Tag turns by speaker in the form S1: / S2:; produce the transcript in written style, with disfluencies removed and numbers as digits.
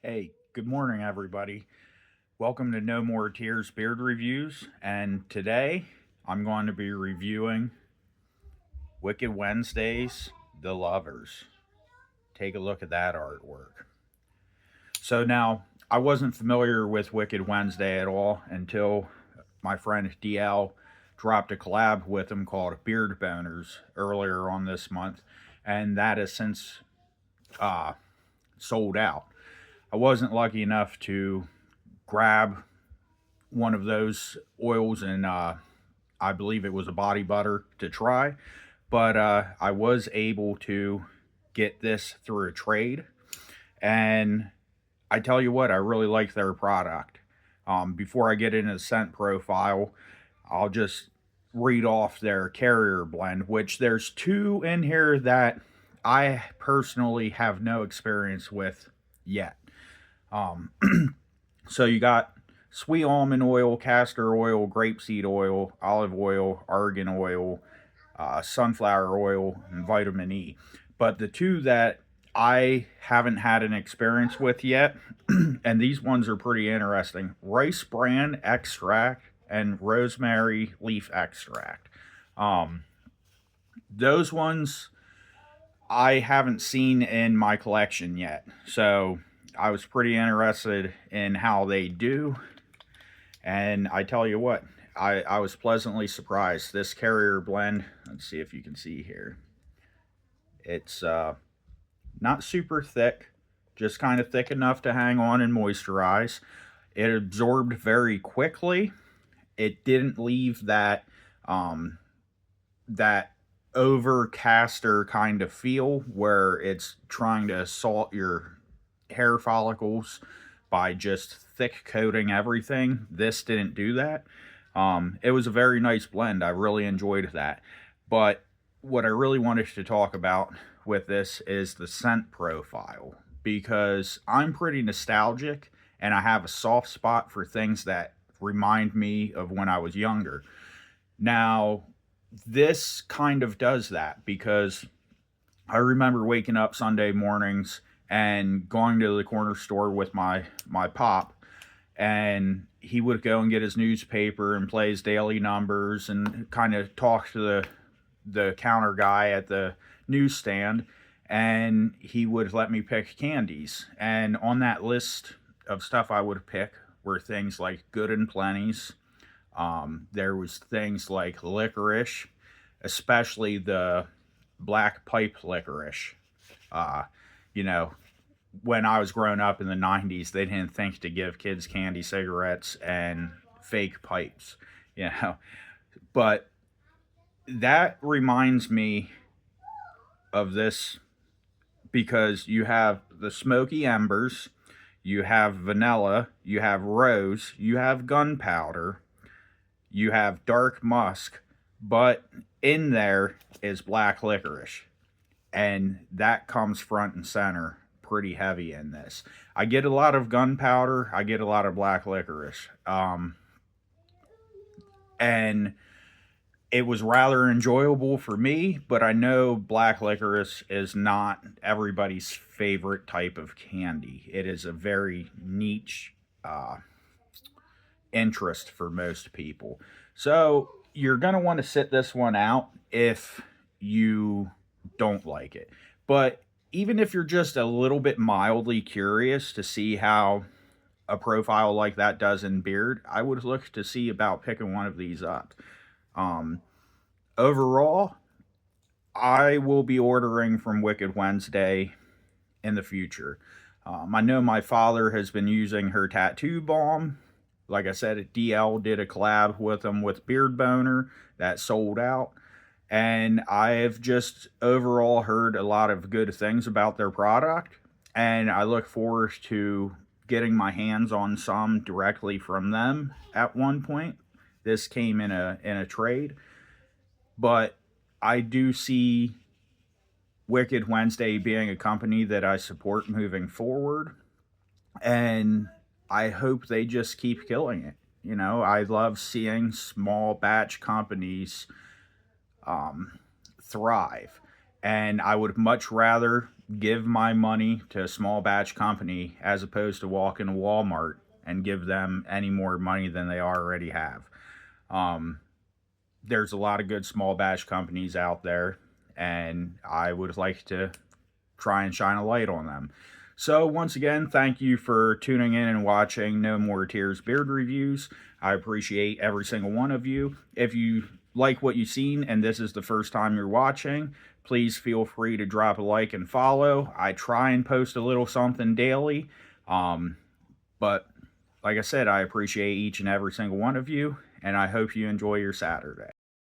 S1: Hey, good morning, everybody. Welcome to No More Tears Beard Reviews. And today I'm going to be reviewing Wicked Wednesdays The Lovers. Take a look at that artwork. So, now I wasn't familiar with Wicked Wednesday at all until my friend DL dropped a collab with him called Beard Boners earlier on this month, and that has since uh, sold out. I wasn't lucky enough to grab one of those oils and I believe it was a body butter to try, but I was able to get this through a trade, and I tell you what, I really like their product. Before I get into the scent profile, I'll just read off their carrier blend, which there's two in here that I personally have no experience with yet. Um, So you got sweet almond oil, castor oil, grapeseed oil, olive oil, argan oil, sunflower oil, and vitamin E. But the two that I haven't had an experience with yet, and these ones are pretty interesting: rice bran extract and rosemary leaf extract. Um, those ones I haven't seen in my collection yet. So I was pretty interested in how they do. And I tell you what, I was pleasantly surprised. This carrier blend, let's see if you can see here. It's not super thick, just kind of thick enough to hang on and moisturize. It absorbed very quickly. It didn't leave um, that overcaster kind of feel where it's trying to assault your hair follicles by just thick coating everything. This didn't do that. It was a very nice blend. I really enjoyed that. But what I really wanted to talk about with this is the scent profile, because I'm pretty nostalgic and I have a soft spot for things that remind me of when I was younger. Now, this kind of does that because I remember waking up Sunday mornings and going to the corner store with my pop, and he would go and get his newspaper and play his daily numbers and kind of talk to the counter guy at the newsstand, and he would let me pick candies. And on that list of stuff I would pick were things like Good and Plenty's. There was things like licorice, especially the black pipe licorice. Uh, you know, when I was growing up in the 90s, they didn't think to give kids candy cigarettes and fake pipes, you know. But that reminds me of this because you have the smoky embers, you have vanilla, you have rose, you have gunpowder, you have dark musk, but in there is black licorice. And that comes front and center pretty heavy in this. I get a lot of gunpowder, I get a lot of black licorice. And it was rather enjoyable for me, but I know black licorice is not everybody's favorite type of candy. It is a very niche interest for most people. So you're going to want to sit this one out if you don't like it. But even if you're just a little bit mildly curious to see how a profile like that does in beard, I would look to see about picking one of these up. Um, Overall, I will be ordering from Wicked Wednesday in the future. I know my father has been using her tattoo balm. Like I said, DL did a collab with them with Beard Boner that sold out. And I've just overall heard a lot of good things about their product. And I look forward to getting my hands on some directly from them at one point. This came in a trade, but I do see Wicked Wednesday being a company that I support moving forward, and I hope they just keep killing it. You know, I love seeing small batch companies thrive, And I would much rather give my money to a small batch company as opposed to walk into Walmart and give them any more money than they already have. There's a lot of good small batch companies out there, and I would like to try and shine a light on them. So once again, thank you for tuning in and watching No More Tears Beard Reviews. I appreciate every single one of you. If you like what you've seen and this is the first time you're watching, please feel free to drop a like and follow. I try and post a little something daily, but like I said, I appreciate each and every single one of you, and I hope you enjoy your Saturday.